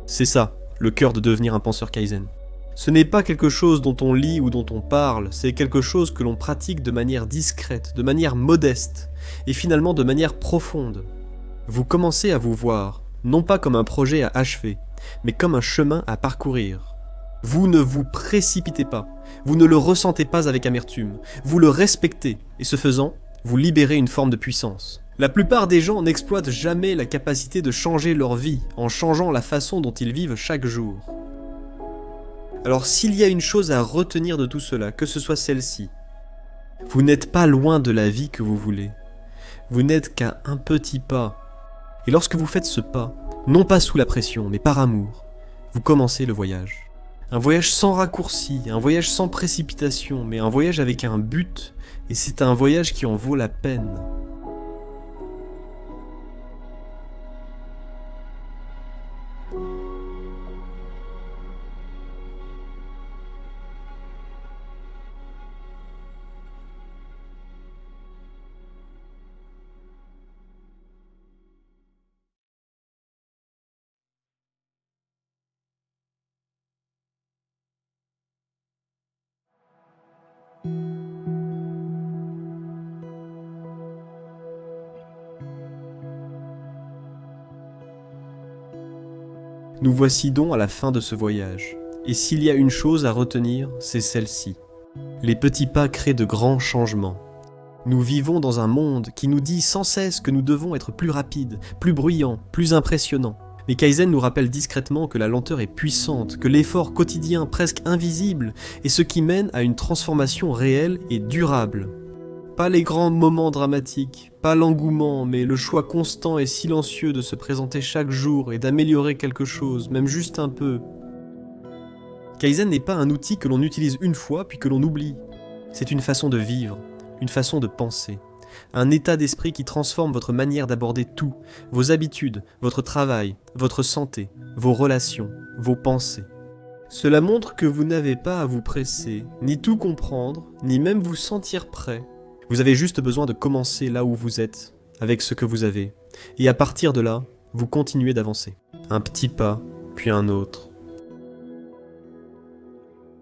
C'est ça, le cœur de devenir un penseur Kaizen. Ce n'est pas quelque chose dont on lit ou dont on parle, c'est quelque chose que l'on pratique de manière discrète, de manière modeste, et finalement de manière profonde. Vous commencez à vous voir, non pas comme un projet à achever, mais comme un chemin à parcourir. Vous ne vous précipitez pas, vous ne le ressentez pas avec amertume, vous le respectez, et ce faisant, vous libérez une forme de puissance. La plupart des gens n'exploitent jamais la capacité de changer leur vie en changeant la façon dont ils vivent chaque jour. Alors s'il y a une chose à retenir de tout cela, que ce soit celle-ci, vous n'êtes pas loin de la vie que vous voulez. Vous n'êtes qu'à un petit pas. Et lorsque vous faites ce pas, non pas sous la pression, mais par amour, vous commencez le voyage. Un voyage sans raccourci, un voyage sans précipitation, mais un voyage avec un but, et c'est un voyage qui en vaut la peine. Nous voici donc à la fin de ce voyage, et s'il y a une chose à retenir, c'est celle-ci. Les petits pas créent de grands changements. Nous vivons dans un monde qui nous dit sans cesse que nous devons être plus rapides, plus bruyants, plus impressionnants. Mais Kaizen nous rappelle discrètement que la lenteur est puissante, que l'effort quotidien presque invisible est ce qui mène à une transformation réelle et durable. Pas les grands moments dramatiques, pas l'engouement, mais le choix constant et silencieux de se présenter chaque jour et d'améliorer quelque chose, même juste un peu. Kaizen n'est pas un outil que l'on utilise une fois puis que l'on oublie. C'est une façon de vivre, une façon de penser, un état d'esprit qui transforme votre manière d'aborder tout, vos habitudes, votre travail, votre santé, vos relations, vos pensées. Cela montre que vous n'avez pas à vous presser, ni tout comprendre, ni même vous sentir prêt. Vous avez juste besoin de commencer là où vous êtes, avec ce que vous avez, et à partir de là, vous continuez d'avancer. Un petit pas, puis un autre.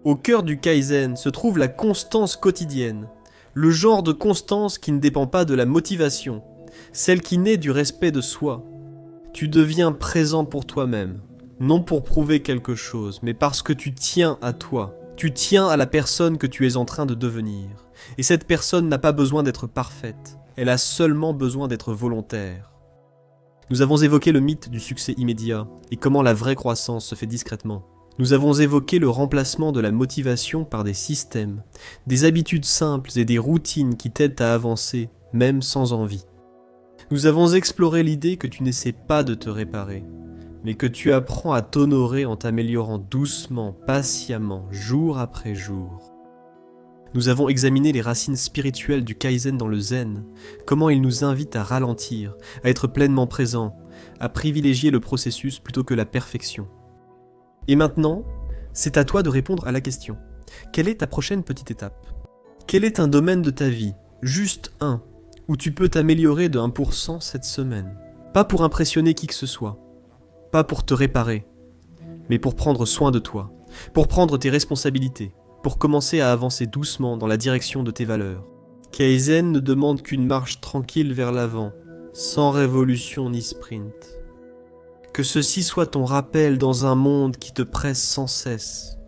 Au cœur du Kaizen se trouve la constance quotidienne, le genre de constance qui ne dépend pas de la motivation, celle qui naît du respect de soi. Tu deviens présent pour toi-même, non pour prouver quelque chose, mais parce que tu tiens à toi. Tu tiens à la personne que tu es en train de devenir. Et cette personne n'a pas besoin d'être parfaite, elle a seulement besoin d'être volontaire. Nous avons évoqué le mythe du succès immédiat et comment la vraie croissance se fait discrètement. Nous avons évoqué le remplacement de la motivation par des systèmes, des habitudes simples et des routines qui t'aident à avancer, même sans envie. Nous avons exploré l'idée que tu n'essaies pas de te réparer, mais que tu apprends à t'honorer en t'améliorant doucement, patiemment, jour après jour. Nous avons examiné les racines spirituelles du Kaizen dans le Zen, comment il nous invite à ralentir, à être pleinement présent, à privilégier le processus plutôt que la perfection. Et maintenant, c'est à toi de répondre à la question. Quelle est ta prochaine petite étape ? Quel est un domaine de ta vie, juste un, où tu peux t'améliorer de 1% cette semaine ? Pas pour impressionner qui que ce soit, pas pour te réparer, mais pour prendre soin de toi, pour prendre tes responsabilités, pour commencer à avancer doucement dans la direction de tes valeurs. Kaizen ne demande qu'une marche tranquille vers l'avant, sans révolution ni sprint. Que ceci soit ton rappel dans un monde qui te presse sans cesse.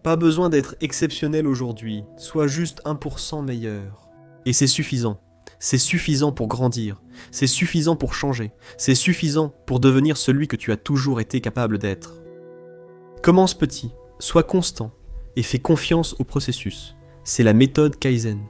Pas besoin d'être exceptionnel aujourd'hui, sois juste 1% meilleur. Et c'est suffisant. C'est suffisant pour grandir, c'est suffisant pour changer, c'est suffisant pour devenir celui que tu as toujours été capable d'être. Commence petit, sois constant et fais confiance au processus. C'est la méthode Kaizen.